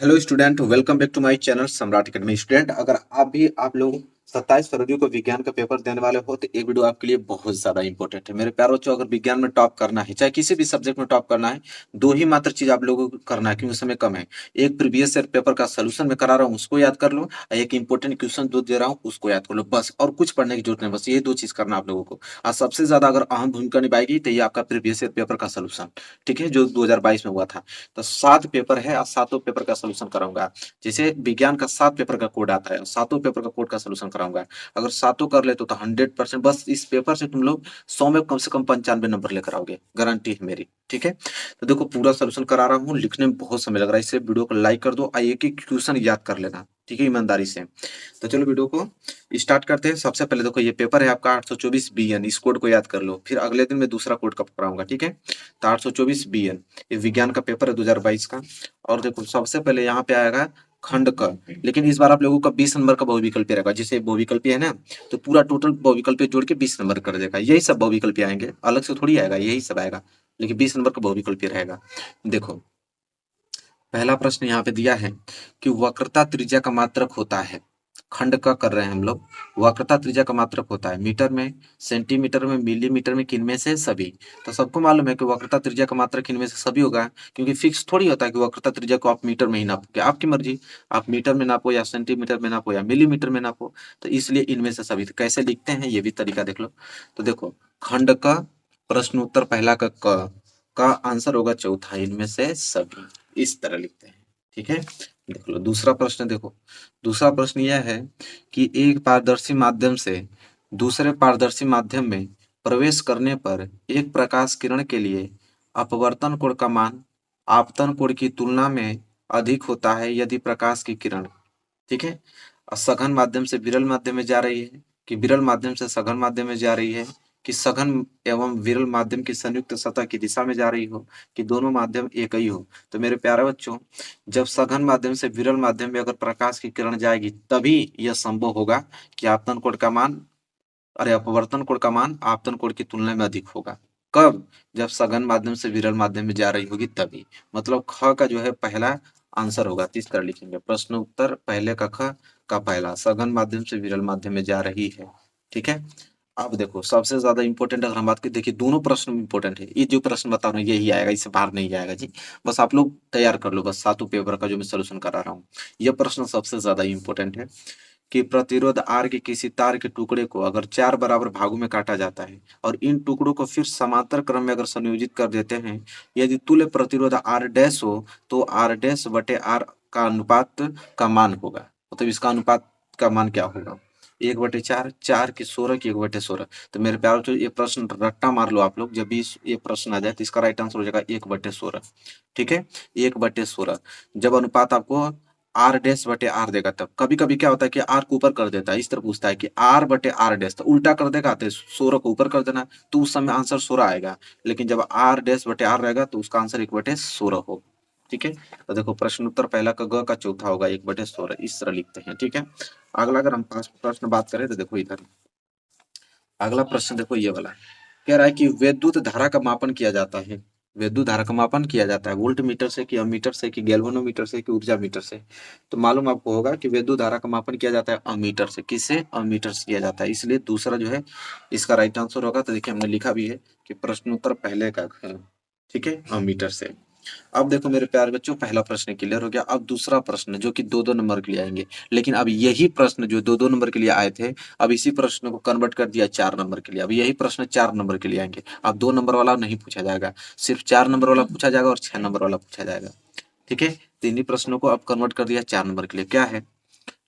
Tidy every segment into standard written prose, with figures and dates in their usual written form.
Hello student, welcome back to my channel Samrat Academy. Student, अगर आप लोग 27 फरवरी को विज्ञान का पेपर देने वाले हो तो ये वीडियो आपके लिए बहुत ज्यादा इंपॉर्टेंट है। मेरे प्यारे बच्चों, अगर विज्ञान में टॉप करना है, चाहे किसी भी सब्जेक्ट में टॉप करना है, दो ही मात्र चीज आप लोगों को करना है क्योंकि समय कम है। एक प्रीवियस ईयर पेपर का सोल्यूशन मैं करा रहा हूँ, उसको याद कर लो, और एक इंपॉर्टेंट क्वेश्चन जो दे रहा हूँ उसको याद कर लो, बस। और कुछ पढ़ने की जरूरत नहीं, बस ये दो चीज करना आप लोगों को। और सबसे ज्यादा अगर अहम भूमिका निभाएगी तो ये आपका प्रीवियस ईयर पेपर का सोल्यूशन, ठीक है, जो 2022 में हुआ था। तो 7 पेपर है और सातों पेपर का सोल्यूशन कराऊंगा। जैसे विज्ञान का 7 पेपर का कोड आता है, सातों पेपर का कोड का सोल्यूशन कराऊंगा। अगर सातों कर ले तो 100%, बस इस पेपर से तुम लोग 100 में कम से कम 95 नंबर लेकर आओगे, गारंटी है मेरी, ठीक है। तो देखो, पूरा सोल्यूशन करा रहा हूँ, लिखने में बहुत समय लग रहा है, इसलिए वीडियो को लाइक कर दो और एक एक क्वेश्चन याद कर लेना, ठीक है, ईमानदारी से। तो चलो वीडियो को स्टार्ट करते हैं। सबसे पहले देखो, ये पेपर है आपका 824 BN, इस कोड को याद कर लो, फिर अगले दिन मैं दूसरा कोड का पकड़ाऊंगा, ठीक है। तो 824 BN ये विज्ञान का पेपर है 2022 का। और देखो, सबसे पहले यहाँ पे आएगा खंड क, लेकिन इस बार आप लोगों का 20 नंबर का बहुविकल्पीय रहेगा। जैसे बहुविकल्पीय है ना, तो पूरा टोटल बहुविकल्पीय जोड़ के 20 नंबर कर देगा। यही सब बहुविकल्पीय आएंगे, अलग से थोड़ी आएगा, यही सब आएगा, लेकिन 20 नंबर का बहुविकल्पीय रहेगा। देखो, पहला प्रश्न यहाँ पे दिया है कि वक्रता त्रिज्या का मात्रक होता है। खंड का कर रहे हैं हम लोग। वक्रता त्रिज्या का मात्रक होता है मीटर में, सेंटीमीटर में, मिलीमीटर में, किनमें से सभी। तो सबको मालूम है कि वक्रता त्रिज्या का मात्रक इनमें से सभी होगा, क्योंकि फिक्स थोड़ी होता है कि वक्रता त्रिज्या को आप मीटर में ही नापोगे, आपकी मर्जी, आप मीटर में नापो या सेंटीमीटर में नापो या मिलीमीटर में नापो। तो इसलिए इनमें से सभी। तो कैसे लिखते हैं ये भी तरीका देख लो। तो देखो, खंड का प्रश्न उत्तर पहला का आंसर होगा चौथा, इनमें से सभी, इस तरह लिखते हैं, ठीक है। देख लो दूसरा प्रश्न। देखो, दूसरा प्रश्न यह है कि एक पारदर्शी माध्यम से दूसरे पारदर्शी माध्यम में प्रवेश करने पर एक प्रकाश किरण के लिए अपवर्तन कोण का मान आपतन कोण की तुलना में अधिक होता है यदि प्रकाश की किरण, ठीक है, सघन माध्यम से विरल माध्यम में जा रही है, कि विरल माध्यम से सघन माध्यम में जा रही है, कि सघन एवं विरल माध्यम की संयुक्त सतह की दिशा में जा रही हो, कि दोनों माध्यम एक ही हो। तो मेरे प्यारे बच्चों, जब सघन माध्यम से विरल माध्यम में अगर प्रकाश की किरण जाएगी तभी यह संभव होगा कि आपतन कोण का मान, अरे अपवर्तन कोण का मान आपतन कोण की तुलना में अधिक होगा। कब? जब सघन माध्यम से विरल माध्यम में जा रही होगी तभी। मतलब ख का जो है पहला आंसर होगा। तो इस तरह लिखेंगे, प्रश्न उत्तर पहले का ख का पहला, सघन माध्यम से विरल माध्यम में जा रही है, ठीक है। अब देखो, सबसे ज्यादा इंपॉर्टेंट अगर हम बात करें, देखिए दोनों प्रश्न इंपॉर्टेंट है, ये जो प्रश्न बता रहा हूँ यही आएगा, इससे बाहर नहीं आएगा जी। बस आप लोग तैयार कर लो, बस सातों पेपर का जो मैं सोल्यूशन करा रहा हूँ। यह प्रश्न सबसे ज्यादा इंपॉर्टेंट है कि प्रतिरोध आर के किसी तार के टुकड़े को अगर 4 बराबर भागों में काटा जाता है और इन टुकड़ों को फिर समांतर क्रम में अगर संयोजित कर देते हैं, यदि तुल्य प्रतिरोध आर डैश हो तो आर डैश बटे आर का अनुपात का मान होगा। मतलब इसका अनुपात का मान क्या होगा? 1/4, 4 की 16 की 1/16। तो मेरे प्यारे बच्चों, ये प्रश्न रट्टा मार लो आप लोग, जब भी ये प्रश्न आ जाए तो इसका राइट आंसर हो जाएगा 1/16, ठीक है, 1/16। जब अनुपात आपको आर डैश बटे आर देगा, तब कभी कभी क्या होता है कि आर को ऊपर कर देता है, इस तरह पूछता है कि आर बटे आर डैश, तो उल्टा कर देगा, तो 16 को ऊपर कर देना, तो उस समय आंसर 16 आएगा। लेकिन जब आर डैश बटे आर रहेगा तो उसका आंसर 1/16 हो, ठीक है। तो देखो, प्रश्न उत्तर पहला का ग का चौथा होगा 1/16, इस तरह लिखते हैं, ठीक है। अगला अगर हम पांच प्रश्न बात करें तो देखो इधर अगला प्रश्न, देखो ये वाला कह रहा है कि विद्युत धारा का मापन किया जाता है। विद्युत धारा का मापन किया जाता है वोल्ट मीटर से, कि अमीटर से, कि गैल्वेनोमीटर से, कि ऊर्जा मीटर से। तो मालूम आपको होगा कि विद्युत धारा का मापन किया जाता है अमीटर से। किससे? अमीटर से किया जाता है, इसलिए दूसरा जो है इसका राइट आंसर होगा। तो देखिए, हमने लिखा भी है कि प्रश्न उत्तर पहले का है, ठीक है, अमीटर से। अब देखो मेरे प्यारे बच्चों, पहला प्रश्न क्लियर हो गया। अब दूसरा प्रश्न जो कि 2-2 नंबर के लिए आएंगे, लेकिन अब यही प्रश्न जो 2-2 नंबर के लिए आए थे, अब इसी प्रश्न को कन्वर्ट कर दिया 4 नंबर के लिए। अब यही प्रश्न 4 नंबर के लिए आएंगे। अब 2 नंबर वाला नहीं पूछा जाएगा, सिर्फ 4 नंबर वाला पूछा जाएगा और 6 नंबर वाला पूछा जाएगा, ठीक है। तो इन्हीं प्रश्नों को अब कन्वर्ट कर दिया 4 नंबर के लिए। क्या है?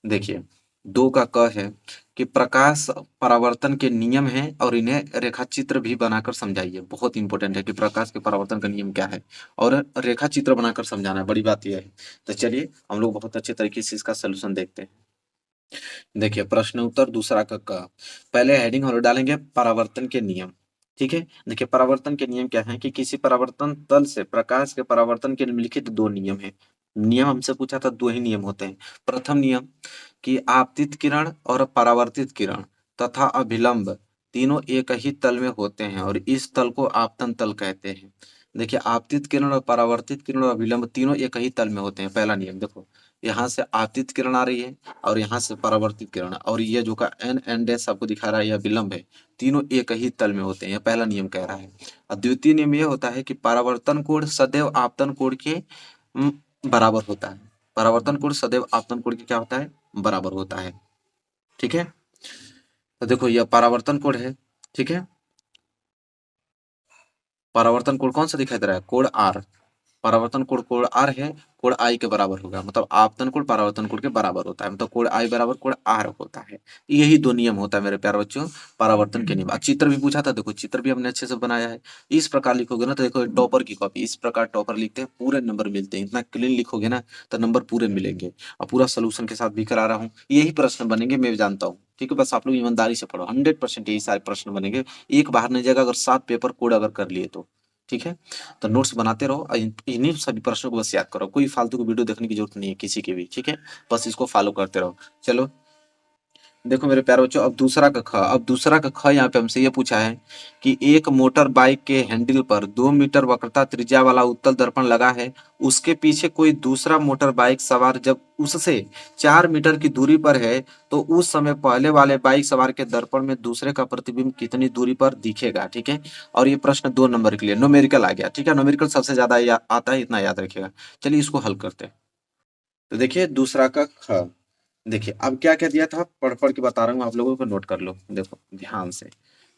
देखिए, 2 का क है कि प्रकाश परावर्तन के नियम हैं और इन्हें रेखाचित्र भी बनाकर समझाइए। बहुत इंपॉर्टेंट है कि प्रकाश के परावर्तन का नियम क्या है और रेखाचित्र बनाकर समझाना है, बड़ी बात यह है। तो चलिए हम लोग बहुत अच्छे तरीके से इसका सोल्यूशन देखते हैं। देखिए, प्रश्न उत्तर दूसरा का क, पहले हेडिंग हम लोग डालेंगे परावर्तन के नियम, ठीक है। देखिए, परावर्तन के नियम क्या है कि किसी परावर्तन तल से प्रकाश के परावर्तन के निम्नलिखित 2 नियम है। नियम हमसे पूछा था, 2 ही नियम होते हैं। प्रथम नियम कि आपतित किरण और परावर्तित किरण तथा अभिलंब तीनों एक ही तल में होते हैं और इस तल को आपतन तल कहते हैं। देखिए आपतित किरण और परावर्तित किरण और विलंब तीनों एक ही तल में होते हैं। पहला नियम देखो, यहाँ से आपतित किरण आ रही है और यहाँ से परावर्तित किरण, और ये जो का एन डैश आपको दिखा रहा है यह विलंब है, तीनों एक ही तल में होते हैं। यह पहला नियम कह रहा है। और द्वितीय नियम यह होता है कि परावर्तन कोण सदैव आपतन कोण के बराबर होता है। परावर्तन कोण सदैव आपतन कोण के क्या होता है, बराबर होता है। ठीक है, तो देखो यह परावर्तन कोण है। ठीक है, परावर्तन कोण कौन सा दिखाई दे रहा है, कोण आर। परावर्तन कोण कोण आर है, कोण आई के बराबर होगा, मतलब आपतन कोण परावर्तन कोण के बराबर होता है, मतलब कोण आई बराबर कोण आर होता है। यही दो नियम होता है मेरे प्यारे बच्चों, परावर्तन के नियम। अब चित्र भी पूछा था, देखो चित्र भी हमने अच्छे से बनाया है। इस प्रकार लिखोगे ना तो देखो टॉपर की कॉपी इस प्रकार टॉपर लिखते हैं, पूरे नंबर मिलते हैं। इतना क्लीन लिखोगे ना तो नंबर पूरे मिलेंगे। और पूरा सोल्यूशन के साथ भी करा रहा हूँ, यही प्रश्न बनेंगे मैं जानता हूँ। ठीक है, बस आप लोग ईमानदारी से पढ़ो, 100% यही सारे प्रश्न बनेंगे। एक बाहर नहीं जाएगा अगर 7 पेपर कोड अगर कर लिए तो। ठीक है, तो नोट्स बनाते रहो और इन्हीं सभी प्रश्नों को बस याद करो। कोई फालतू की वीडियो देखने की जरूरत नहीं है किसी की भी। ठीक है, बस इसको फॉलो करते रहो। चलो देखो मेरे प्यारे बच्चों, अब दूसरा का ख। अब दूसरा का ख यहाँ पे हमसे ये पूछा है कि एक मोटर बाइक के हैंडल पर 2 मीटर वक्रता त्रिज्या वाला उत्तल दर्पण लगा है। उसके पीछे कोई दूसरा मोटर बाइक सवार जब उससे 4 मीटर की दूरी पर है तो उस समय पहले वाले बाइक सवार के दर्पण में दूसरे का प्रतिबिंब कितनी दूरी पर दिखेगा। ठीक है, और ये प्रश्न 2 नंबर के लिए न्यूमेरिकल आ गया। ठीक है, न्यूमेरिकल सबसे ज्यादा आता है, इतना याद रखिएगा। चलिए इसको हल करते हैं। तो देखिए दूसरा का ख। देखिए अब क्या क्या दिया था, पढ़ पढ़ के बता रहा हूँ, आप लोगों को नोट कर लो। देखो ध्यान से,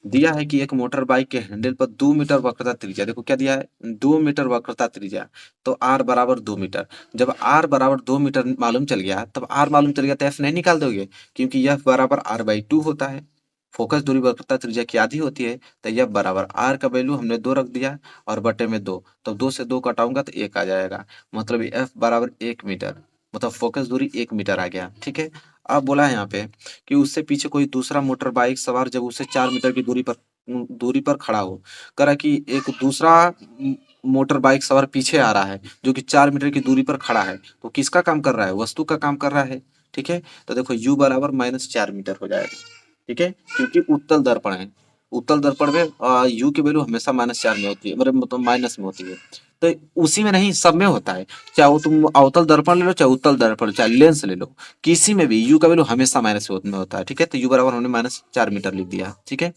दिया है कि एक मोटर बाइक के हैंडल पर 2 मीटर वक्रता त्रिज्या। देखो क्या दिया है, 2 मीटर वक्रता त्रिज्या, तो आर बराबर 2 मीटर। जब आर बराबर 2 मीटर मालूम चल गया, तब आर मालूम चल गया तो एफ नहीं निकाल दोगे, क्योंकि एफ बराबर आर बाई 2 होता है। फोकस दूरी वक्रता त्रिज्या की आधी होती है, तो एफ बराबर आर का वैल्यू हमने 2 रख दिया और बटे में 2, तो 2 से 2 कटाऊंगा तो 1 आ जाएगा, मतलब एफ बराबर 1 मीटर, मतलब फोकस दूरी 1 मीटर आ गया। ठीक है, अब बोला है यहाँ पे कि उससे पीछे कोई दूसरा मोटर बाइक सवार जब उससे 4 मीटर की दूरी पर खड़ा हो। कह रहा है कि एक दूसरा मोटर बाइक सवार पीछे आ रहा है जो कि 4 मीटर की दूरी पर खड़ा है, तो किसका काम कर रहा है, वस्तु का काम कर रहा है। ठीक है, तो देखो u बराबर -4 मीटर हो जाएगा। ठीक है, क्योंकि उत्तल दर्पण है, उत्तल दर्पण में u की वैल्यू हमेशा -4 में होती है, मतलब माइनस में होती है। तो उसी में नहीं, सब में होता है। चाहे वो तुम अवतल दर्पण ले लो, चाहे उत्तल दर्पण, चाहे लेंस ले लो, किसी में भी यू का वैल्यू हमेशा माइनस में होता है। ठीक है, तो यू बराबर हमने -4 मीटर लिख दिया। ठीक है,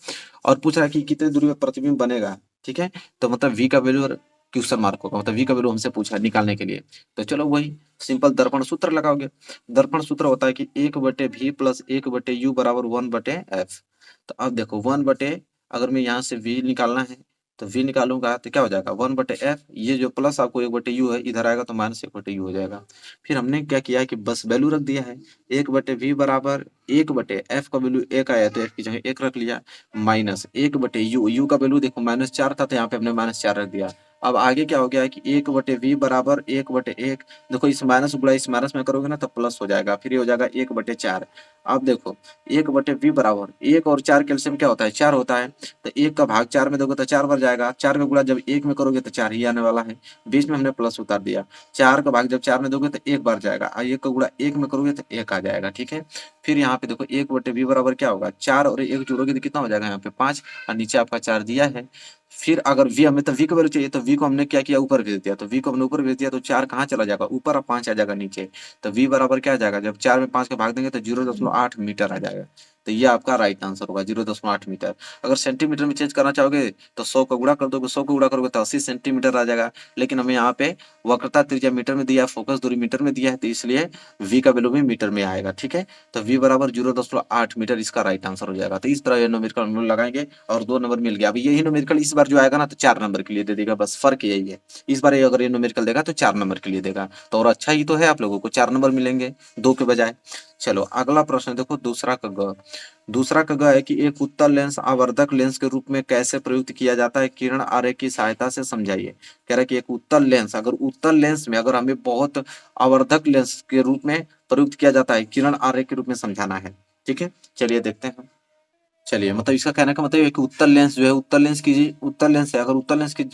और पूछ रहा है कि कितने दूरी में प्रतिबिंब बनेगा। ठीक है, तो मतलब वी का वैल्यू क्वेश्चन मार्क होगा, मतलब वी का वैल्यू हमसे पूछा है निकालने के लिए। तो चलो वही सिंपल दर्पण सूत्र लगाओगे। दर्पण सूत्र होता है कि 1/v प्लस 1/u बराबर 1/f। तो अब देखो 1 अगर मैं यहाँ से v निकालना है तो v निकालूंगा तो क्या हो जाएगा 1/f, ये जो प्लस आपको 1/u है इधर आएगा तो -1/u हो जाएगा। फिर हमने क्या किया है कि बस वैल्यू रख दिया है, 1/v बराबर 1/f का वैल्यू 1 आया तो f की जगह 1 रख लिया, माइनस 1/u, u का वैल्यू देखो -4 था तो यहाँ पे हमने -4 रख दिया। अब आगे क्या हो गया है कि 1/v बराबर 1/1, देखो इस माइनस गुणा इस माइनस में करोगे ना तो प्लस हो जाएगा, फिर ये हो जाएगा 1/4। अब देखो 1/v बराबर 1 और 4 कैल्सियम क्या होता है, 4 होता है, तो 1 का भाग 4 में दोगे तो 4 बार जाएगा, 4 का गुणा जब 1 में करोगे तो 4 ही आने वाला है, बीच में हमने प्लस उतार दिया। 4 का भाग जब 4 में दोगे तो 1 बार जाएगा, और 1 का गुणा 1 में करोगे तो 1 आ जाएगा। ठीक है, फिर यहाँ पे देखो 1/v बराबर क्या होगा, 4 और 1 जोड़ोगे तो कितना हो जाएगा यहाँ पे 5, और नीचे आपका 4 दिया है। फिर अगर v, हमें तो v का वैल्यू चाहिए, तो v को हमने क्या किया, ऊपर भेज दिया, तो v को हमने ऊपर भेज दिया तो 4 कहाँ चला जाएगा ऊपर और 5 आ जाएगा नीचे। तो v बराबर क्या आ जाएगा, जब 4 में 5 का भाग देंगे तो 0.8 मीटर आ जाएगा। तो ये आपका राइट आंसर होगा 0.8 मीटर। अगर सेंटीमीटर में चेंज करना चाहोगे तो 100 का गुणा कर दोगे, 100 का गुणा करोगे तो 80 सेंटीमीटर आ जाएगा, लेकिन हमें यहाँ पे वक्रता त्रिज्या मीटर में दिया है, फोकस दूरी मीटर में दिया है, तो इसलिए v का वैल्यू भी मीटर में आएगा। ठीक है, तो v बराबर 0.8 मीटर इसका राइट आंसर हो जाएगा। तो इस तरह ये न्यूमेरिकल हम लोग लगाएंगे और 2 नंबर मिल गया। अभी यही न्यूमेरिकल इस बार जो आएगा ना तो 4 नंबर के लिए दे देगा, बस फर्क यही है। इस बार अगर ये न्यूमेरिकल देगा तो 4 नंबर के लिए देगा, तो और अच्छा ही तो है, आप लोगों को 4 नंबर मिलेंगे 2 के बजाय। चलो अगला प्रश्न देखो, दूसरा का ग। दूसरा का ग है कि एक उत्तल लेंस आवर्धक लेंस के रूप में कैसे प्रयुक्त किया जाता है, किरण आरेख की सहायता से समझाइए। कह रहा है कि एक उत्तल लेंस, अगर उत्तल लेंस में अगर हमें बहुत आवर्धक लेंस के रूप में प्रयुक्त किया जाता है, किरण आरेख के रूप में समझाना है। ठीक है, चलिए देखते हैं। चलिए, मतलब इसका कहने का मतलब ये है कि उत्तल लेंस जो है, उत्तल लेंस है, अगर उत्तल लेंस के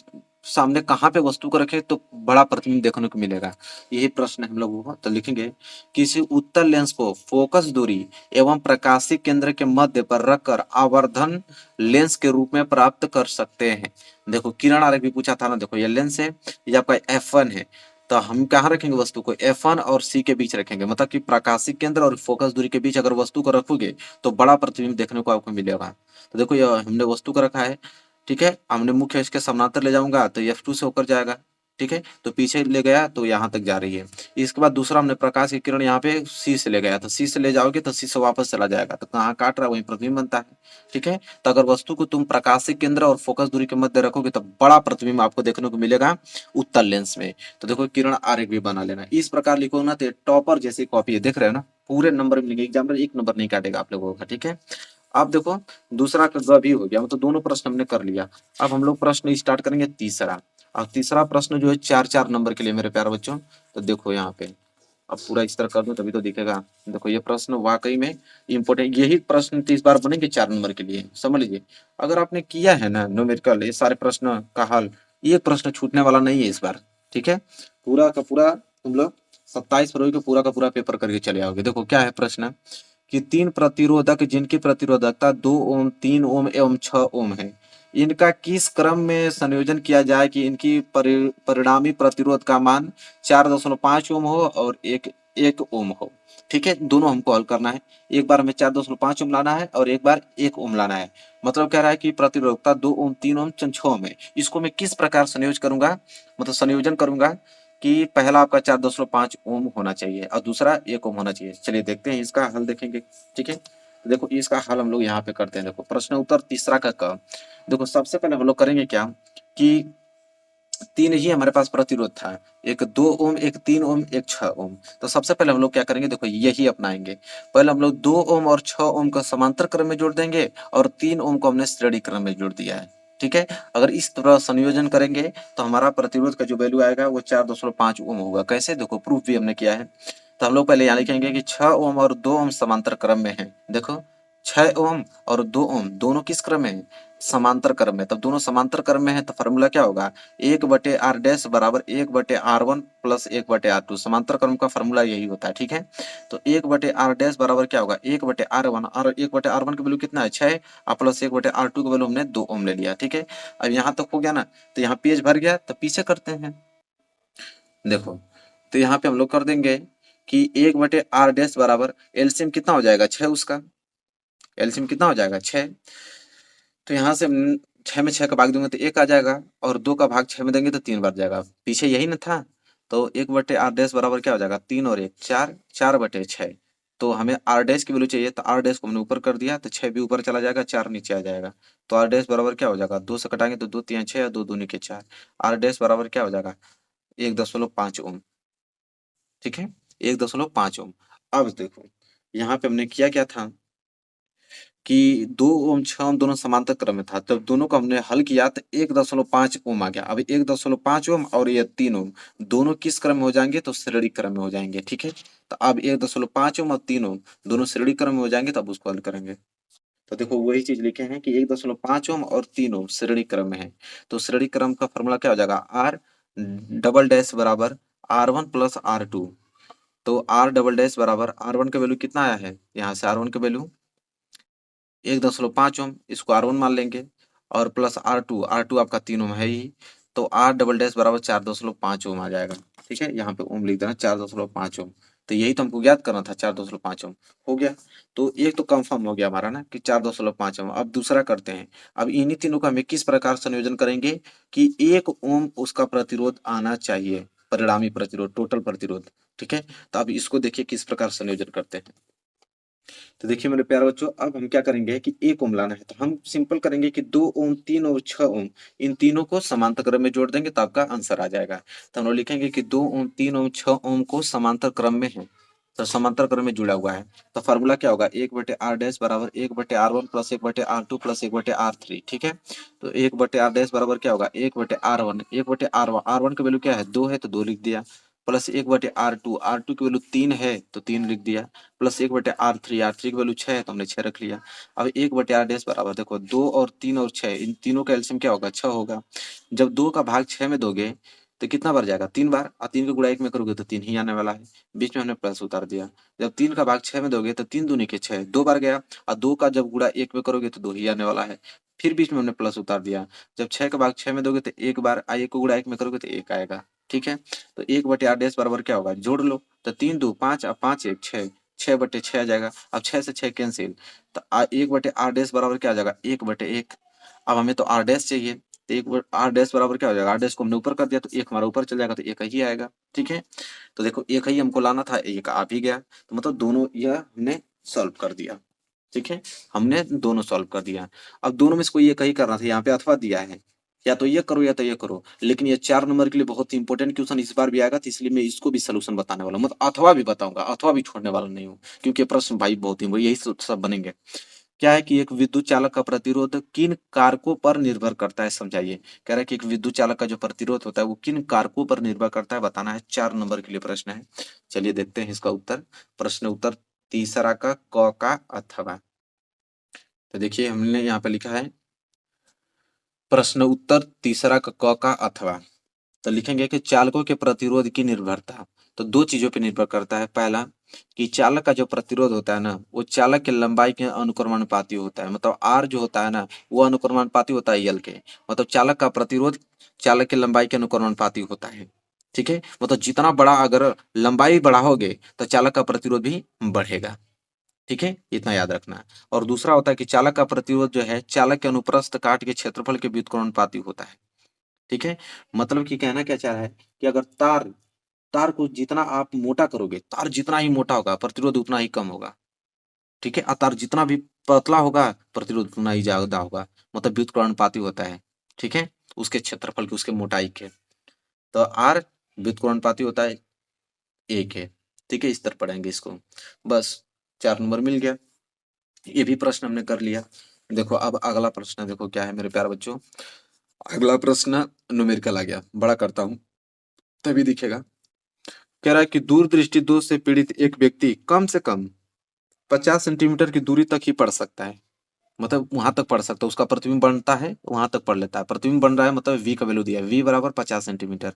सामने कहाँ पे वस्तु को रखे तो बड़ा प्रतिबिंब देखने को मिलेगा। यही प्रश्न है हम लोगों को। तो लिखेंगे, किसी उत्तल लेंस को फोकस दूरी एवं प्रकाशिक केंद्र के मध्य पर रखकर आवर्धन लेंस के रूप में प्राप्त कर सकते हैं। देखो किरण आरेख भी पूछा था ना, देखो ये लेंस है, ये आपका F1 है, तो हम कहाँ रखेंगे वस्तु को, F1 और C के बीच रखेंगे, मतलब कि प्रकाशिक केंद्र और फोकस दूरी के बीच अगर वस्तु को रखोगे तो बड़ा प्रतिबिंब देखने को आपको मिलेगा। तो देखो ये हमने वस्तु को रखा है, ठीक है, हमने मुख्य इसके समानांतर ले जाऊंगा तो F2 से होकर जाएगा, ठीक है, तो पीछे ले गया तो यहाँ तक जा रही है। इसके बाद दूसरा हमने प्रकाश की किरण यहाँ पे C से ले गया, तो C से ले जाओगे तो C से वापस चला जाएगा, तो कहाँ काट रहा है वहीं प्रतिबिंब बनता है, ठीक है। तो अगर वस्तु को तुम प्रकाशिक केंद्र और फोकस दूरी के मध्य रखोगे तो बड़ा प्रतिबिंब आपको देखने को मिलेगा उत्तल लेंस में। तो देखो किरण आरेख भी बना लेना, इस प्रकार लिखो ना तो टॉपर जैसी कॉपी है, देख रहे हो ना, पूरे नंबर मिलेंगे, एग्जामिनर एक नंबर नहीं काटेगा आप लोगों का, ठीक है। अब देखो दूसरा का ग भी हो गया, मतलब दोनों प्रश्न हमने कर लिया। अब हम लोग प्रश्न स्टार्ट करेंगे तीसरा, और तीसरा प्रश्न जो है 4-4 नंबर के लिए मेरे प्यारे बच्चों। तो देखो यहाँ पे अब पूरा इस तरह कर दूं तभी तो दिखेगा। देखो ये प्रश्न वाकई में इम्पोर्टेंट, यही प्रश्न 30 बार बनेंगे 4 नंबर के लिए, समझ लीजिए। अगर आपने किया है ना न्यूमेरिकल ये सारे प्रश्न का हल, ये प्रश्न छूटने वाला नहीं है इस बार, ठीक है। पूरा का पूरा तुम लोग 27 फरवरी को पूरा का पूरा पेपर करके चले आओगे। देखो क्या है प्रश्न, कि 3 प्रतिरोधक जिनकी प्रतिरोधकता 2 ओम, 3 ओम एवं 6 ओम है, इनका किस क्रम में संयोजन किया जाए कि इनकी परिणामी प्रतिरोध का मान 4.5 ओम हो और 1 ओम हो, ठीक है। दोनों हमको हल करना है, एक बार हमें 4.5 ओम लाना है और एक बार 1 ओम लाना है। मतलब कह रहा है कि प्रतिरोधकता 2 ओम, 3 ओम, 6 ओम है, इसको मैं किस प्रकार संयोजन करूंगा, मतलब संयोजन करूंगा कि पहला आपका 4.5 ओम होना चाहिए और दूसरा 1 ओम होना चाहिए। चलिए देखते हैं इसका हल देखेंगे, ठीक है। तो देखो इसका हल हम लोग यहाँ पे करते हैं। देखो प्रश्न उत्तर तीसरा का क। देखो सबसे पहले हम लोग करेंगे क्या कि 3 ही हमारे पास प्रतिरोध था, एक 2 ओम, एक 3 ओम, एक 6 ओम। तो सबसे पहले हम लोग क्या करेंगे, देखो यही अपनाएंगे। पहले हम लोग 2 ओम और 6 ओम को समांतर क्रम में जोड़ देंगे और 3 ओम को हमने श्रेणी क्रम में जोड़ दिया है, ठीक है। अगर इस तरह संयोजन करेंगे तो हमारा प्रतिरोध का जो वैल्यू आएगा वो 4.5 ओम होगा। कैसे, देखो प्रूफ भी हमने किया है। तो हम लोग पहले यहाँ लिखेंगे कि 6 ओम और 2 ओम समांतर क्रम में है। देखो 6 ओम और 2 ओम दोनों किस क्रम में है, समांतर क्रम में। तब दोनों समांतर क्रम में है तो फॉर्मूला क्या होगा, 1/r डैश बराबर 1/r1 प्लस 1/r2। समांतर क्रम का फॉर्मूला यही होता है, ठीक है। तो 1/r डैश बराबर क्या होगा, 1/r1, और 1/r1 की वैल्यू कितना है 6, और प्लस 1/r2 की वैल्यू हमने 2 ओम ले लिया, ठीक है। अब यहाँ तक हो गया ना, तो यहाँ पेज भर गया, तो पीछे करते हैं। देखो तो यहाँ पे हम लोग कर देंगे कि 1/r डैश बराबर एलसीएम कितना हो जाएगा 6, उसका एलसीएम कितना हो जाएगा 6। तो यहाँ से 6 में 6 का भाग दूंगा तो 1 आ जाएगा, और 2 का भाग 6 में देंगे तो 3 बार जाएगा, पीछे यही ना था। तो 1/r डैश बराबर क्या हो जाएगा, 3 और 1 4, 4/6। तो हमें r डैश की वैल्यू चाहिए, तो r डैश को हमने ऊपर कर दिया, तो 6 भी ऊपर चला जाएगा, 4 नीचे आ जाएगा। तो r डैश बराबर क्या हो जाएगा, 2 से कटाएंगे तो 2 3 6, 2 दूनी के 4। r डैश बराबर क्या हो जाएगा 1.5 ओम, ठीक है, 1.5 ओम। अब देखो यहाँ पे हमने किया क्या था कि 2 ओम 6 ओम दोनों समांतर क्रम में था, तब दोनों को हमने हल किया तो 1.5 ओम आ गया। अब 1.5 ओम और ये 3 ओम दोनों किस क्रम में हो जाएंगे, तो श्रेणी क्रम में हो जाएंगे, ठीक है। तो अब 1.5 ओम और 3 ओम दोनों श्रेणी क्रम में हो जाएंगे, तब उसको हल करेंगे। तो देखो वही चीज लिखे हैं कि 1.5 ओम और 3 ओम श्रेणी क्रम में है। तो श्रेणी क्रम का फॉर्मूला क्या हो जाएगा, आर डबल डैश बराबर R1 प्लस R2। तो आर डबल डैश बराबर R1 का वैल्यू कितना आया है, यहाँ से R1 का वैल्यू 1.5 ओम, इसको R1 मान लेंगे, और प्लस R2 आपका 3 ओम है ही। तो R डबल डैश बराबर 4.5 ओम आ जाएगा, ठीक है। यहाँ पे ओम लिख देना 4.5 ओम। तो यही तो हमको ज्ञात करना था, 4.5 ओम हो गया। तो एक तो कंफर्म हो गया हमारा ना कि 4.5 ओम। अब दूसरा करते हैं। अब इन्हीं तीनों का हमें किस प्रकार संयोजन करेंगे कि 1 ओम उसका प्रतिरोध आना चाहिए, परिणामी प्रतिरोध, टोटल प्रतिरोध, ठीक है। तो अब इसको देखिए किस प्रकार संयोजन करते हैं। तो देखिए मेरे प्यारे बच्चों, अब हम क्या करेंगे कि 1 ओम लाना है, तो हम सिंपल करेंगे कि 2 ओम, 3 और 6 ओम, इन तीनों को समांतर क्रम में जोड़ देंगे तो आपका आंसर आ जाएगा। तो हम लोग लिखेंगे कि 2 ओम, 3 ओम, 6 ओम को समांतर क्रम में है, तो समांतर क्रम में जुड़ा हुआ है। तो फार्मूला क्या होगा, 1/r डैश बराबर 1/r1 plus 1/r2 plus 1/r3, ठीक है। तो 1/r डैश बराबर क्या होगा, 1/r1, 1/r1 की वैल्यू क्या है 2 है, तो 2 लिख दिया। प्लस 1/R2, R2 की वैल्यू 3 है तो 3 लिख दिया, प्लस 1/R3, R3 की वैल्यू 6 है तो हमने 6 रख लिया। अब 1/R डैश बराबर देखो 2 और 3 और 6, इन तीनों का एलसीएम क्या होगा, 6 होगा। जब 2 का भाग 6 में दोगे तो कितना बार जाएगा, 3 बार, और 3 का गुणा 1 में करोगे तो 3 ही आने वाला है। बीच में हमने प्लस उतार दिया। जब 3 का भाग 6 में दोगे तो 3 दूनी के 6, 2 बार गया, और 2 का जब गुणा 1 में करोगे तो 2 ही आने वाला है। फिर बीच में हमने प्लस उतार दिया। जब 6 का भाग 6 में दोगे तो 1 बार, 1 को गुणा 1 में करोगे तो 1 आएगा। ठीक है, तो 1/R डैश बराबर क्या होगा, जोड़ लो, तो 3 2 5 और 5 1 6, 6/6 आ जाएगा। अब 6 से 6 कैंसिल, तो 1/R डैश बराबर क्या आ जाएगा, 1/1। अब हमें तो आर डैश चाहिए, तो एक आर डैश बराबर क्या हो जाएगा, आर डैश को हमने ऊपर कर दिया तो एक हमारा ऊपर चल जाएगा, तो एक ही आएगा। ठीक है, तो देखो एक ही हमको लाना था, एक आ भी गया, तो मतलब दोनों यह हमने सॉल्व कर दिया। ठीक है, हमने दोनों सॉल्व कर दिया। अब दोनों में से कोई एक ही करना था, यहाँ पे अथवा दिया है, या तो ये करो या तो ये करो, लेकिन ये 4 नंबर के लिए बहुत ही इंपॉर्टेंट क्वेश्चन इस बार भी आएगा, तो इसलिए मैं इसको भी सोल्यूशन बताने वाला हूँ, मतलब अथवा भी बताऊंगा, अथवा भी छोड़ने वाला नहीं हूँ, क्योंकि प्रश्न भाई बहुत ही यही सब बनेंगे। क्या है कि एक विद्युत चालक का प्रतिरोध किन कारकों पर निर्भर करता है, समझाइए। कह रहा है कि एक विद्युत चालक का जो प्रतिरोध होता है वो किन कारकों पर निर्भर करता है, बताना है। 4 नंबर के लिए प्रश्न है। चलिए देखते हैं इसका उत्तर। प्रश्न उत्तर तीसरा का क का अथवा। तो देखिए हमने यहाँ पे लिखा है प्रश्न उत्तर तीसरा का क का अथवा। तो लिखेंगे कि चालकों के प्रतिरोध की निर्भरता, तो दो चीजों पर निर्भर करता है। पहला कि चालक का जो प्रतिरोध होता है ना, वो चालक की लंबाई के अनुक्रमानुपाती होता है, मतलब आर जो होता है ना वो अनुक्रमानुपाती होता है यल के, मतलब चालक का प्रतिरोध चालक की लंबाई के अनुक्रमानुपाती होता है। ठीक है, मतलब जितना बड़ा अगर लंबाई बढ़ाओगे तो चालक का प्रतिरोध भी बढ़ेगा। ठीक है, इतना याद रखना है। और दूसरा होता है कि चालक का प्रतिरोध जो है चालक के अनुप्रस्थ काट के क्षेत्रफल के व्युत्क्रमानुपाती होता है। ठीक है, मतलब कि कहना क्या चाह रहा है कि अगर तार तार को जितना आप मोटा करोगे, तार जितना ही मोटा होगा प्रतिरोध उतना ही कम होगा। ठीक है, और तार जितना भी पतला होगा प्रतिरोध उतना ही ज्यादा होगा, मतलब व्युत्क्रमानुपाती होता है। ठीक है, उसके क्षेत्रफल की, उसके मोटाई के। तो आर व्युत्क्रमानुपाती होता है 1 है। ठीक है, इस तरह पढ़ेंगे इसको। बस 4 नंबर मिल गया। ये भी प्रश्न हमने कर लिया। देखो अब अगला प्रश्न देखो क्या है मेरे प्यारे बच्चों। अगला प्रश्न न्यूमेरिकल आ गया, बड़ा करता हूं तभी दिखेगा। कह रहा है कि दूरदृष्टि दोष से पीड़ित एक व्यक्ति कम से कम 50 सेंटीमीटर की दूरी तक ही पढ़ सकता है, मतलब वहां तक पढ़ सकता है, उसका प्रतिबिंब बनता है वहां तक पढ़ लेता है। प्रतिबिंब बन रहा है मतलब वी का वैल्यू दिया है, वी बराबर 50 सेंटीमीटर।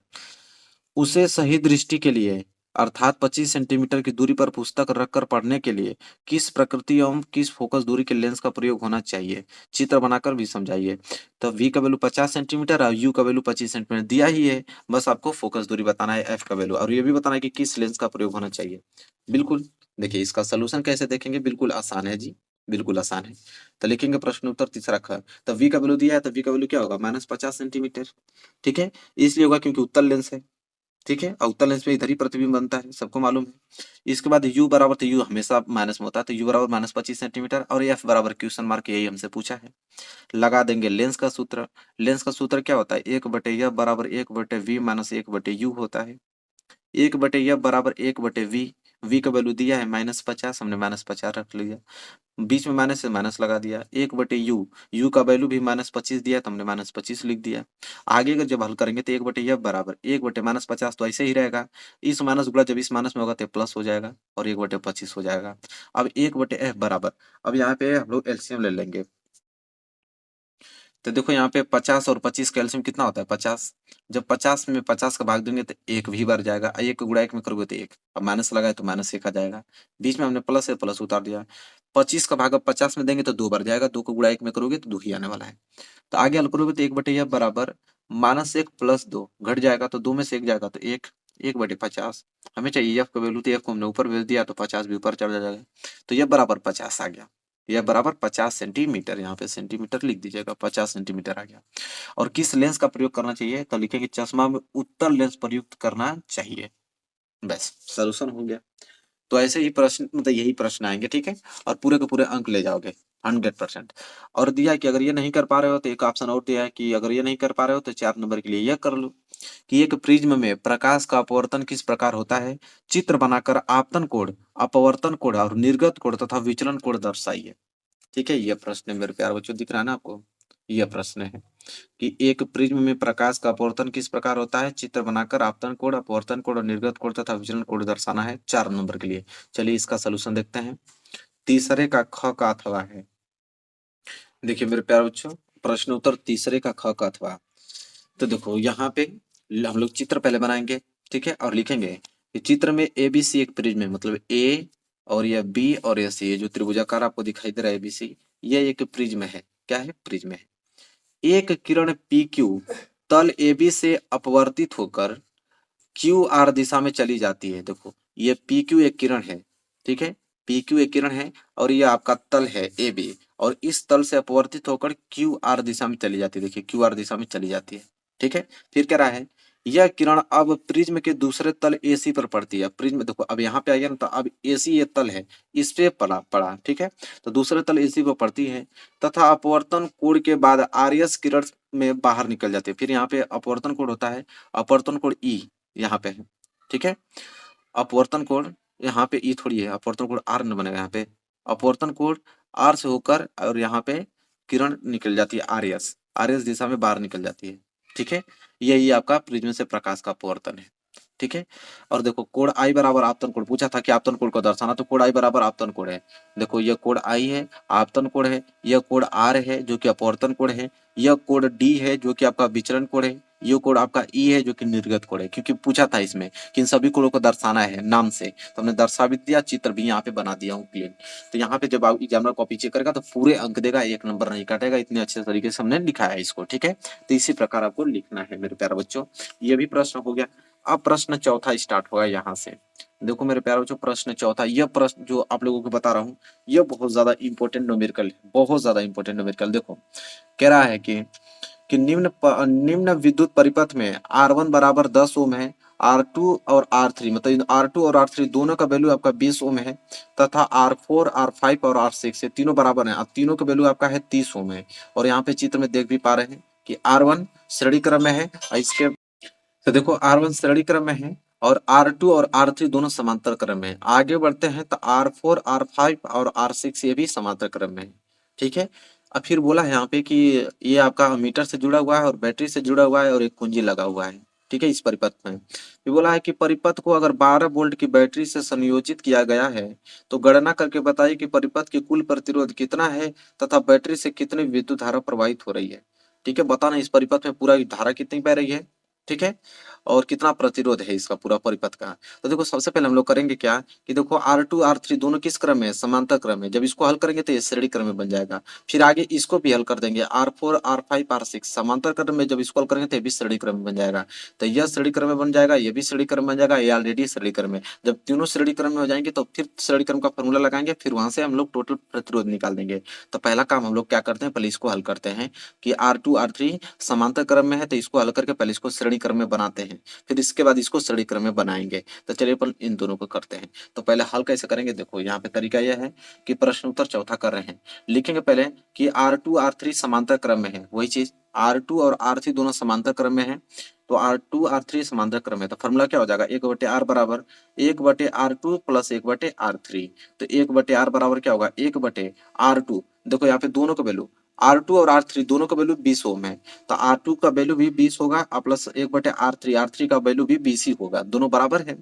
उसे सही दृष्टि के लिए अर्थात 25 सेंटीमीटर की दूरी पर पुस्तक रखकर पढ़ने के लिए किस प्रकृति एवं किस फोकस दूरी के लेंस का प्रयोग होना चाहिए, चित्र बनाकर भी समझाइए। तो v का वैल्यू 50 सेंटीमीटर और u का वैल्यू 25 सेंटीमीटर दिया ही है, बस आपको फोकस दूरी बताना है f का वैल्यू, और ये भी बताना है कि किस लेंस का प्रयोग होना चाहिए। बिल्कुल, देखिए इसका सोल्यूशन कैसे देखेंगे, बिल्कुल आसान है जी, बिल्कुल आसान है। तो लिखेंगे प्रश्न उत्तर तीसरा ख। तो v का वैल्यू दिया है तो v का वैल्यू क्या होगा, -50 सेंटीमीटर। ठीक है, इसलिए होगा क्योंकि उत्तल लेंस है। ठीक है, और उत्तल लेंस में इधर ही प्रतिबिंब बनता है, सबको मालूम है। इसके बाद u बराबर, तो u हमेशा माइनस में होता है, तो u बराबर -25 सेंटीमीटर, और f बराबर क्वेश्चन मार्क, यही हमसे पूछा है। लगा देंगे लेंस का सूत्र। लेंस का सूत्र क्या होता है, 1/f बराबर 1/v माइनस 1/u होता है। 1/f बराबर 1/v, v का वैल्यू दिया है -50, हमने -50 रख लिया, बीच में माइनस से माइनस लगा दिया। 1/u, u का वैल्यू भी -25 दिया तो हमने -25 लिख दिया। आगे अगर जब हल करेंगे तो 1/f बराबर 1/-50 तो ऐसे ही रहेगा, इस माइनस गुणा जब इस माइनस में होगा तो प्लस हो जाएगा और 1/25 हो जाएगा। अब 1/f बराबर, अब यहाँ पे हम लोग एलसीएम ले लेंगे। तो देखो यहाँ पे 50 और 25 का एलसीएम कितना होता है, 50। जब 50 में 50 का भाग देंगे तो 1 भी बार जाएगा, 1 को गुणा 1 में करोगे तो 1, अब माइनस लगाए तो -1 आ जाएगा। बीच में हमने प्लस है, प्लस उतार दिया। 25 का भाग अब 50 में देंगे तो 2 बार जाएगा, 2 को गुणा 1 में करोगे तो 2 ही आने वाला है। तो आगे हल करोगे तो 1/f बराबर -1 प्लस 2 घट जाएगा, तो 2 में से 1 जाएगा तो 1, 1/50। हमें चाहिए f का वैल्यू, तो f को हमने ऊपर भेज दिया तो 50 भी ऊपर चढ़ जाएगा, तो f बराबर 50 आ गया। यह बराबर 50 सेंटीमीटर, यहाँ पे सेंटीमीटर लिख दीजिएगा, 50 सेंटीमीटर आ गया। और किस लेंस का प्रयोग करना चाहिए, तो लिखेंगे चश्मा में उत्तल लेंस प्रयुक्त करना चाहिए। बस सोल्यूशन हो गया। तो ऐसे ही प्रश्न, मतलब यही प्रश्न आएंगे। ठीक है, और पूरे के पूरे अंक ले जाओगे 100%। और दिया है कि अगर ये नहीं कर पा रहे हो तो एक ऑप्शन और दिया है कि अगर ये नहीं कर पा रहे हो तो 4 नंबर के लिए यह कर लो कि एक प्रिज्म में प्रकाश का अपवर्तन किस प्रकार होता है, चित्र बनाकर आपतन कोण, अपवर्तन कोण और निर्गत कोण तथा विचलन कोण दर्शाइए। ठीक है, ये प्रश्न मेरे प्यारे बच्चों दिख रहा है ना आपको, यह प्रश्न है कि एक प्रिज्म में प्रकाश का अपवर्तन किस प्रकार होता है। चित्र बनाकर आपतन कोण, अपवर्तन कोण और निर्गत कोण तथा विचलन कोण दर्शाना है 4 नंबर के लिए। चलिए इसका सलूशन देखते हैं। तीसरे का ख का अथवा है। देखिए मेरे प्यारे बच्चों, प्रश्न उत्तर तीसरे का ख का अथवा। तो देखो यहाँ पे हम लोग चित्र पहले बनाएंगे, ठीक है, और लिखेंगे कि चित्र में ए बी सी एक प्रिज्म है, मतलब ए और यह बी और यह सी, ये जो त्रिभुजाकार आपको दिखाई दे रहा है ए बी सी, ये एक प्रिज्म है। क्या है? प्रिज्म है। एक किरण पी क्यू तल ए बी से अपवर्तित होकर क्यू आर दिशा में चली जाती है। देखो ये पी क्यू एक किरण है, ठीक है, पी क्यू एक किरण है और ये आपका तल है ए बी, और इस तल से अपवर्तित होकर क्यू आर दिशा में चली जाती है। देखिए क्यू आर दिशा में चली जाती है, ठीक है। फिर कह रहा है यह किरण अब प्रिज्म के दूसरे तल एसी पर पड़ती है। प्रिज्म देखो अब यहाँ पे आइए ना, तो अब एसी ये तल है, इस पे पड़ा, ठीक है, तो दूसरे तल एसी पर पड़ती है तथा अपवर्तन कोण के बाद आर्यस किरण में बाहर निकल जाती है। फिर यहाँ पे अपवर्तन कोण होता है, अपवर्तन कोण ई यहाँ पे है, ठीक है। अपवर्तन कोण यहाँ पे ई थोड़ी है, अपवर्तन कोण आर न बनेगा यहाँ पे। अपवर्तन कोण आर से होकर और यहाँ पे किरण निकल जाती है आरएस, आरएस दिशा में बाहर निकल जाती है, ठीक है। यही आपका प्रिज्म से प्रकाश का अपवर्तन है, ठीक है। और देखो कोण आई बराबर आपतन कोण, पूछा था कि आपतन कोण को दर्शाना, तो कोण आई बराबर आपतन कोण है। देखो यह कोण आई है, आपतन कोण है, यह कोण आर है जो कि अपवर्तन कोण है, यह कोण डी है जो कि आपका विचलन कोण है, ये कोण आपका ई है जो कि निर्गत कोण है। क्योंकि पूछा था इसमें कि इन सभी कोणों को दर्शाना है नाम से, तो हमने दर्शा भी दिया, चित्र भी यहाँ पे बना दिया हूँ प्लेन। तो यहाँ पे जब आप एग्जामिनर कॉपी चेक करेगा तो पूरे अंक देगा, 1 नंबर नहीं काटेगा, इतने अच्छे तरीके से हमने लिखा है इसको, ठीक है। तो इसी प्रकार आपको लिखना है मेरे प्यारे बच्चों। ये भी प्रश्न हो गया। अब प्रश्न चौथा स्टार्ट होगा यहाँ से। देखो मेरे प्यारे बच्चों, प्रश्न चौथा, यह प्रश्न जो आप लोगों को बता रहा हूँ यह बहुत ज्यादा इंपॉर्टेंट न्यूमेरिकल है, बहुत ज्यादा इंपॉर्टेंट न्यूमेरिकल। देखो कह रहा है कि निम्न विद्युत परिपथ में R1 बराबर 10 ओम है, R2 और R3, मतलब R2 और R3 दोनों का वैल्यू आपका 20 ओम है, तथा R4, R5 और R6 ये तीनों बराबर हैं। अब तीनों का वैल्यू आपका है 30 ओम है। और यहाँ पे चित्र में देख भी पा रहे हैं कि R1 श्रेणी क्रम में है, और इसके तो देखो R1 श्रेणी क्रम में है और R2 और R3 दोनों समांतर क्रम में है। आगे बढ़ते हैं तो R4, R5 और R6 ये भी समांतर क्रम में है, ठीक है। अब फिर बोला है यहाँ पे कि ये आपका मीटर से जुड़ा हुआ है और बैटरी से जुड़ा हुआ है और एक कुंजी लगा हुआ है, ठीक है, इस परिपथ में। ये बोला है कि परिपथ को अगर 12 वोल्ट की बैटरी से संयोजित किया गया है तो गणना करके बताइए कि परिपथ की कुल प्रतिरोध कितना है तथा बैटरी से कितनी विद्युत धारा प्रवाहित हो रही है, ठीक है। बताना इस परिपथ में पूरा धारा कितनी बह रही है, ठीक है, और कितना प्रतिरोध है इसका पूरा परिपथ का। तो देखो सबसे पहले हम लोग करेंगे क्या कि देखो R2 R3 दोनों किस क्रम में है, समांतर क्रम में। जब इसको हल करेंगे तो ये श्रेणी क्रम में बन जाएगा। फिर आगे इसको भी हल कर देंगे, R4 R5 R6 समांतर क्रम में, जब इसको हल करेंगे तो ये भी श्रेणी क्रम में बन जाएगा। तो यह श्रेणी क्रम में बन जाएगा, ये भी श्रेणी क्रम में बन जाएगा, ये ऑलरेडी श्रेणी क्रम में। जब तीनों श्रेणी क्रम में हो जाएंगे तो फिर श्रेणी क्रम का फॉर्मूला लगाएंगे, फिर वहां से हम लोग टोटल प्रतिरोध निकाल देंगे। तो पहला काम हम लोग क्या करते हैं, पहले इसको हल करते हैं कि R2 R3 समांतर क्रम में है, तो इसको हल करके पहले इसको श्रेणी क्रम में बनाते हैं, फिर इसके बाद इसको श्रेणी क्रम में बनाएंगे। तो चलिए अपन इन दोनों को करते हैं। तो पहले हल कैसे करेंगे, देखो यहाँ पे तरीका यह है कि प्रश्न उत्तर चौथा कर रहे हैं, लिखेंगे पहले कि R2 R3 समांतर क्रम में है, वही चीज R2 और R3 दोनों समांतर क्रम में है। तो R2 R3 समांतर क्रम है, तो फॉर्मूला क्या हो जाएगा, 1/R बराबर 1/R2 प्लस 1/R3। तो 1/R बराबर क्या होगा, 1/R2। देखो यहाँ पे दोनों का वैल्यू R2 और R3 दोनों का वैल्यू 20 ओम है, तो R2 का वैल्यू भी 20 होगा और प्लस 1/R3, R3 का वैल्यू भी 20 ही होगा, दोनों बराबर है।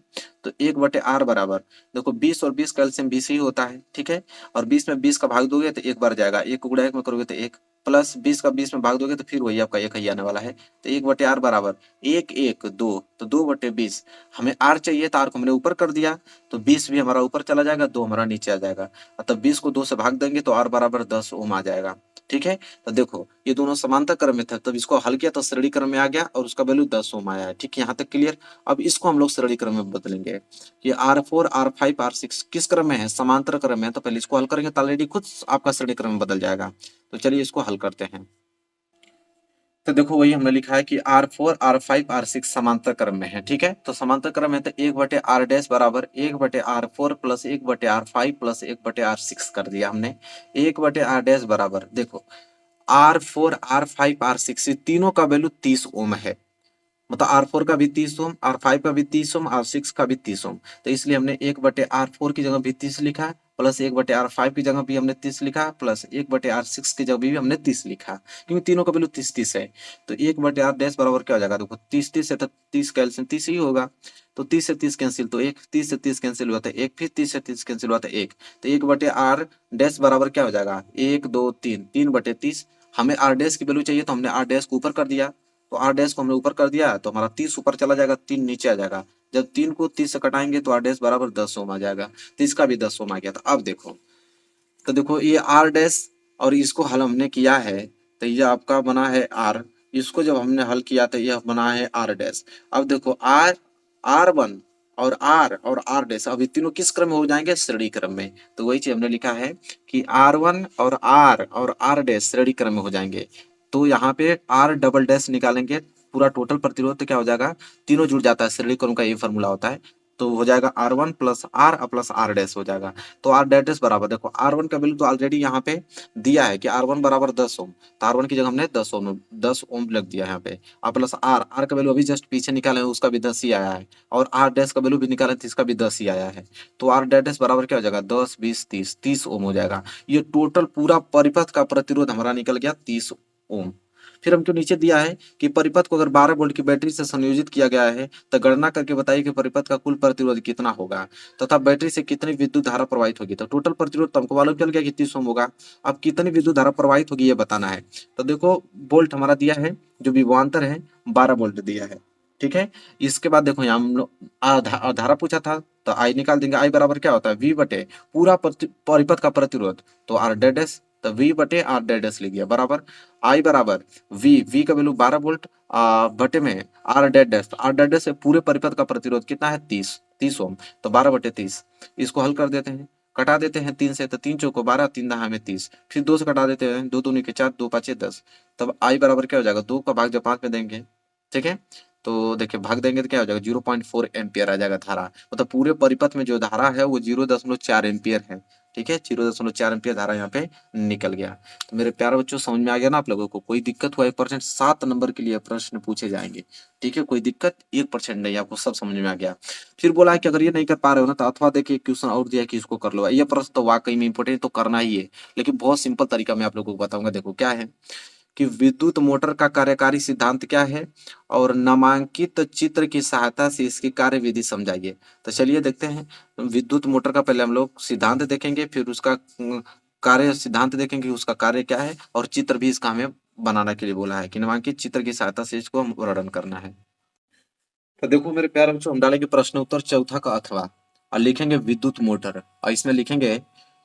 तो 1/R बराबर देखो 20 और 20 का एलसीएम 20 ही होता है, ठीक है। और 20 में 20 का भाग दोगे तो एक बार जाएगा, एक को गुणा एक में करोगे तो एक, प्लस 20 का 20 में भाग दोगे तो फिर वही आपका एक ही आने वाला है। तो 1/R बराबर 1 1 2, तो 2/20। हमें R चाहिए तो R को हमने ऊपर कर दिया, तो 20 भी हमारा ऊपर चला जाएगा, 2 हमारा नीचे आ जाएगा। तब 20 को 2 से भाग देंगे तो R बराबर 10 ओम आ जाएगा, ठीक है। तो देखो ये दोनों समांतर क्रम में थे, तब इसको हल किया तो श्रेणी क्रम में आ गया और उसका वैल्यू 10 ओम आया है, ठीक है, यहाँ तक क्लियर। अब इसको हम लोग श्रेणी क्रम में बदलेंगे कि R4 R5 R6 किस क्रम में है, समांतर क्रम में है, तो पहले इसको हल करेंगे तो ऑलरेडी खुद आपका श्रेणी क्रम में बदल जाएगा। तो चलिए इसको हल करते हैं। तो देखो वही हमने लिखा है कि R4 R5 R6 समांतर क्रम में है, ठीक है। तो समांतर क्रम है तो 1/R डैश बराबर 1/R4 plus 1/R5 plus 1/R6 कर दिया हमने। 1/R डैश बराबर देखो R4 R5 R6 तीनों का वैल्यू 30 ओम है, मतलब R4 का भी 30 ओम, R5 का भी 30 ओम, R6 का भी 30 ओम। तो इसलिए हमने 1/R4 की जगह भी 30 लिखा है प्लस 1/R5 की जगह भी हमने 30 लिखा, प्लस 1/R6 की जगह भी हमने 30 लिखा, क्योंकि तीनों का वैल्यू 30-30 है। तो 1/R डैश बराबर क्या हो जाएगा, देखो 30-30 है तो 30 का एलसीएम 30 ही होगा। तो 30 से 30 कैंसिल, तो 1 30 से 30 कैंसिल हुआ था 1, फिर 30 से 30 कैंसिल हुआ था 1। तो 1/R डैश बराबर क्या हो जाएगा, 1 2 3, 3/30। हमें आर डैश की वैल्यू चाहिए तो हमने आर डैश को ऊपर कर दिया, तो आर डैश को हमने ऊपर कर दिया तो हमारा 30 ऊपर चला जाएगा, 3 नीचे आ जाएगा। जब 3 को 30 से कटाएंगे तो आर डैश बराबर 10 ओम आ जाएगा। तो इसका भी 10 ओम आ गया। तो अब देखो, तो देखो ये आर डैश और इसको हल हमने किया है तो ये आपका बना है आर। इसको जब हमने हल किया तो यह बना है आर डैश। अब देखो आर, R1 और आर डैश, अब ये तीनों किस क्रम में हो जाएंगे, श्रेणी क्रम में। तो वही चीज हमने लिखा है कि R1 और आर डैश श्रेणी क्रम में हो जाएंगे। तो यहाँ पे आर डबल डैश निकालेंगे, पूरा टोटल प्रतिरोध तो क्या हो जाएगा, तीनों जुड़ जाता है, श्रेणी क्रम का ये फॉर्मूला होता है। तो हो जाएगा R1 प्लस आर डैश हो जाएगा। तो आर डैश बराबर, देखो R1 का वैल्यू तो ऑलरेडी यहाँ पे दिया है कि R1 बराबर 10 ओम, तो R1 की जगह हमने 10 ओम लग दिया यहाँ पे। और प्लस आर का वैल्यू अभी जस्ट पीछे निकाले हैं, उसका भी 10 ही आया है, और आर डैश का वैल्यू भी निकाले थे, इसका भी 10 ही आया है। तो आर डैश बराबर क्या हो जाएगा, 10 20 30, 30 ओम हो जाएगा। ये टोटल पूरा परिपथ का प्रतिरोध हमारा निकल गया 30 ओम। फिर हमको नीचे दिया है कि परिपथ को अगर 12 वोल्ट की बैटरी से संयोजित किया गया है तो गणना करके बताइए कि परिपथ का कुल प्रतिरोध कितना होगा तथा बैटरी से कितनी विद्युत धारा प्रवाहित होगी। तो टोटल प्रतिरोध तो हमको मालूम चल गया कि 30 ओम होगा। अब कितनी विद्युत धारा प्रवाहित होगी ये बताना है। तो देखो वोल्ट हमारा दिया है, जो विभवांतर है 12 वोल्ट दिया है, ठीक है। इसके बाद देखो यहाँ हम लोग धारा पूछा था, तो आई निकाल देंगे। आई बराबर क्या होता है, V बटे पूरा परिपथ का प्रतिरोध, तो आर डैश, तो V बटे आर डैश लिख दिया बराबर आई बराबर V का वैल्यू 12 वोल्ट बटे में आर डैश, तो आर डैश से पूरे परिपथ का प्रतिरोध कितना है, 30 ओम। तो 12/30, इसको हल कर देते हैं, कटा देते हैं 3 से, तो 3 चौको 12, 3 दहा में 30, फिर 2 से कटा देते हैं, 2 दूनी के 4, 2 पाँचे 10। तब आई बराबर क्या हो जाएगा, 2 का भाग जब 5 में देंगे, ठीक है, तो देखिए भाग देंगे तो क्या हो जाएगा, 0.4 एम्पियर आ जाएगा धारा। मतलब पूरे परिपथ में जो धारा है वो 0.4 एम्पियर है, ठीक है, 0.4 एम्पियर धारा यहाँ पे निकल गया। तो मेरे प्यारे बच्चों समझ में आ गया ना आप लोगों को, कोई दिक्कत हुआ 1%, 7 नंबर के लिए प्रश्न पूछे जाएंगे, ठीक है, कोई दिक्कत 1% नहीं, आपको सब समझ में आ गया। फिर बोला है कि अगर ये नहीं कर पा रहे हो ना तो अथवा देखिए क्वेश्चन और दिया है कि इसको कर लो। ये प्रश्न तो वाकई में इंपॉर्टेंट तो करना ही है, लेकिन बहुत सिंपल तरीका मैं आप लोगों को बताऊंगा। देखो क्या है कि विद्युत मोटर का कार्यकारी सिद्धांत क्या है और नामांकित चित्र की सहायता से इसकी कार्यविधि समझाइए। तो चलिए देखते हैं, विद्युत मोटर का पहले हम लोग सिद्धांत देखेंगे, फिर उसका कार्य सिद्धांत देखेंगे, उसका कार्य क्या है, और चित्र भी इसका हमें बनाने के लिए बोला है कि नामांकित चित्र की सहायता से इसको हम वर्णन करना है। तो देखो मेरे प्यारे बच्चों, हम डालेंगे प्रश्न उत्तर चौथा का अथवा, और लिखेंगे विद्युत मोटर, और इसमें लिखेंगे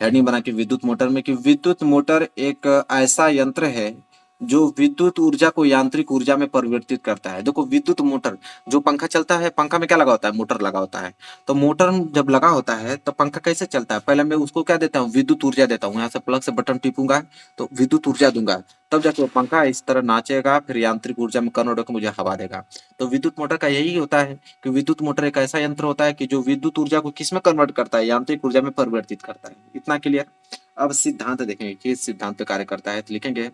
हेडिंग बना के विद्युत मोटर में कि विद्युत मोटर एक ऐसा यंत्र है जो विद्युत ऊर्जा को यांत्रिक ऊर्जा में परिवर्तित करता है। देखो विद्युत मोटर, जो पंखा चलता है, पंखा में क्या लगा होता है, मोटर लगा होता है। तो मोटर जब लगा होता है तो पंखा कैसे चलता है, पहले मैं उसको क्या देता हूँ, विद्युत ऊर्जा देता हूँ। यहाँ से प्लग से बटन टिपूंगा तो विद्युत ऊर्जा दूंगा, तब जाके वो पंखा इस तरह नाचेगा, फिर यांत्रिक ऊर्जा में कन्वर्ट होकर मुझे हवा देगा। तो विद्युत मोटर का यही होता है कि विद्युत मोटर एक ऐसा यंत्र होता है कि जो विद्युत ऊर्जा को किस में कन्वर्ट करता है, यांत्रिक ऊर्जा में परिवर्तित करता है। इतना क्लियर। अब सिद्धांत देखेंगे कि इस सिद्धांत पे कार्य करता है। तो लिखेंगे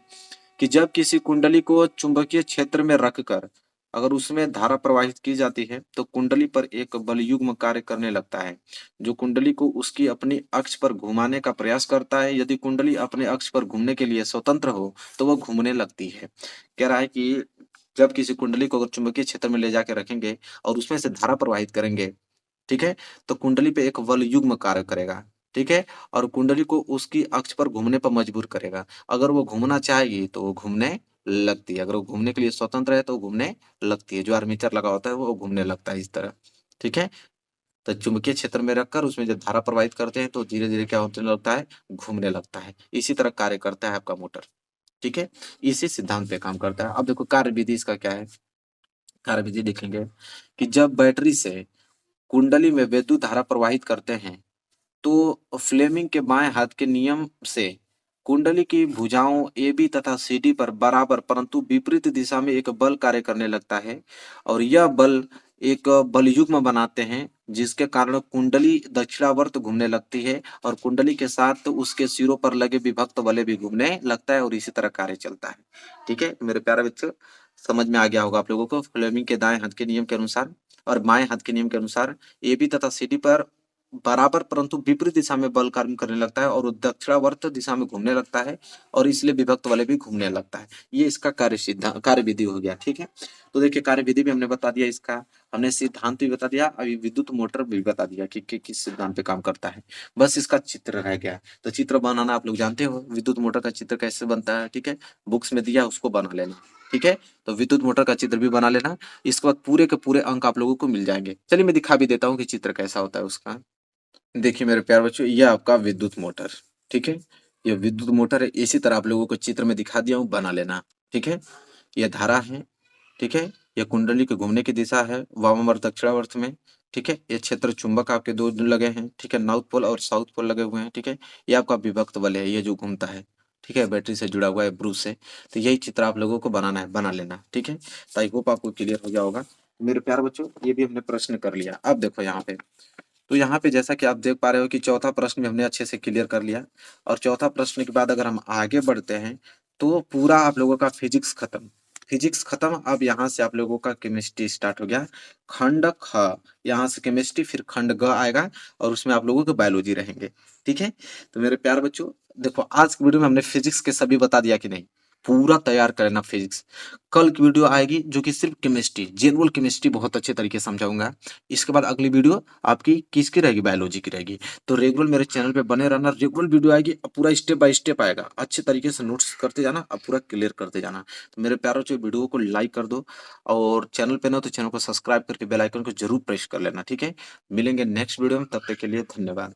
कि जब किसी कुंडली को चुंबकीय क्षेत्र में रखकर अगर उसमें धारा प्रवाहित की जाती है तो कुंडली पर एक बलयुग्म कार्य करने लगता है जो कुंडली को उसकी अपनी अक्ष पर घुमाने का प्रयास करता है। यदि कुंडली अपने अक्ष पर घूमने के लिए स्वतंत्र हो तो वह घूमने लगती है। कह रहा है कि जब किसी कुंडली को अगर चुंबकीय क्षेत्र में ले जाकर रखेंगे और उसमें से धारा प्रवाहित करेंगे, ठीक है, तो कुंडली पे एक बल युग्म कार्य करेगा, ठीक है, और कुंडली को उसकी अक्ष पर घूमने पर मजबूर करेगा। अगर वो घूमना चाहेगी तो वो घूमने लगती है, अगर वो घूमने के लिए स्वतंत्र है तो वो घूमने लगती है। जो आर्मेचर लगा होता है वो घूमने लगता है इस तरह, ठीक है। तो चुंबकीय क्षेत्र में रखकर उसमें जब धारा प्रवाहित करते हैं तो धीरे धीरे क्या होने लगता है, घूमने लगता है। इसी तरह कार्य करता है आपका मोटर, ठीक है, इसी सिद्धांत पे काम करता है। अब देखो कार्य विधि इसका क्या है। कार्य विधि देखेंगे कि जब बैटरी से कुंडली में विद्युत धारा प्रवाहित करते हैं तो फ्लेमिंग के बाएं हाथ के नियम से कुंडली की भुजाओं ए बी तथा सी डी पर बराबर परंतु विपरीत दिशा में एक बल कार्य करने लगता है और यह बल एक बलयुग्म बनाते हैं जिसके कारण कुंडली दक्षिणावर्त घूमने लगती है और कुंडली के साथ उसके सिरों पर लगे विभक्त वलय भी घूमने लगता है और इसी तरह कार्य चलता है। ठीक है मेरे प्यारे बच्चों, समझ में आ गया होगा आप लोगों को। फ्लेमिंग के दाएं हाथ के नियम के अनुसार और बाएं हाथ के नियम के अनुसार ए बी तथा सी डी पर बराबर परंतु विपरीत दिशा में बल कार्य करने लगता है और वो दक्षिणावर्त दिशा में घूमने लगता है और इसलिए विभक्त वाले भी घूमने लगता है। ये इसका कार्य सिद्धांत कार्य विधि हो गया। ठीक है, तो देखिए कार्य विधि भी हमने बता दिया, इसका हमने सिद्धांत भी बता दिया, अभी विद्युत मोटर भी बता दिया कि किस सिद्धांत पे काम करता है। बस इसका चित्र रह गया। तो चित्र बनाना आप लोग जानते हो, विद्युत मोटर का चित्र कैसे बनता है। ठीक है, बुक्स में दिया उसको बना लेना। ठीक है, तो विद्युत मोटर का चित्र भी बना लेना। इसके बाद पूरे के पूरे अंक आप लोगों को मिल जाएंगे। चलिए मैं दिखा भी देता हूँ कि चित्र कैसा होता है उसका। देखिए मेरे प्यारे बच्चों, ये आपका विद्युत मोटर। ठीक है, ये विद्युत मोटर है, इसी तरह आप लोगों को चित्र में दिखा दिया हूँ, बना लेना। ठीक है, ये धारा है। ठीक है, ये कुंडली के घूमने की दिशा है वाम और दक्षिणावर्त में। ठीक है, ये क्षेत्र चुंबक आपके दो लगे हैं। ठीक है, नॉर्थ पोल और साउथ पोल लगे हुए हैं। ठीक है, ये आपका विभक्त बल है, ये जो घूमता है। ठीक है, बैटरी से जुड़ा हुआ है ब्रूस से। तो यही चित्र आप लोगों को बनाना है, बना लेना। ठीक है, तो आई होप आपको क्लियर हो गया होगा। मेरे प्यारे बच्चों, ये भी हमने प्रश्न कर लिया। अब देखो यहाँ पे, तो यहाँ पे जैसा कि आप देख पा रहे हो कि चौथा प्रश्न भी हमने अच्छे से क्लियर कर लिया। और चौथा प्रश्न के बाद अगर हम आगे बढ़ते हैं तो पूरा आप लोगों का फिजिक्स खत्म। फिजिक्स खत्म, अब यहाँ से आप लोगों का केमिस्ट्री स्टार्ट हो गया। खंड ख, यहाँ से केमिस्ट्री, फिर खंड ग आएगा और उसमें आप लोगों के बायोलॉजी रहेंगे। ठीक है, तो मेरे प्यारे बच्चों देखो, आज की वीडियो में हमने फिजिक्स के सभी बता दिया कि नहीं, पूरा तैयार कर लेना फिजिक्स। कल की वीडियो आएगी जो कि सिर्फ केमिस्ट्री, जनरल केमिस्ट्री बहुत अच्छे तरीके से समझाऊंगा। इसके बाद अगली वीडियो आपकी किसकी रहेगी, बायोलॉजी की रहेगी। तो रेगुलर मेरे चैनल पे बने रहना, रेगुलर वीडियो आएगी, अब पूरा स्टेप बाय स्टेप आएगा, अच्छे तरीके से नोट्स करते जाना, अब पूरा क्लियर करते जाना। तो मेरे प्यारों से वीडियो को लाइक कर दो और चैनल पे ना तो चैनल को सब्सक्राइब करके बेल आइकन को जरूर प्रेस कर लेना। ठीक है, मिलेंगे नेक्स्ट वीडियो में, तब तक के लिए धन्यवाद।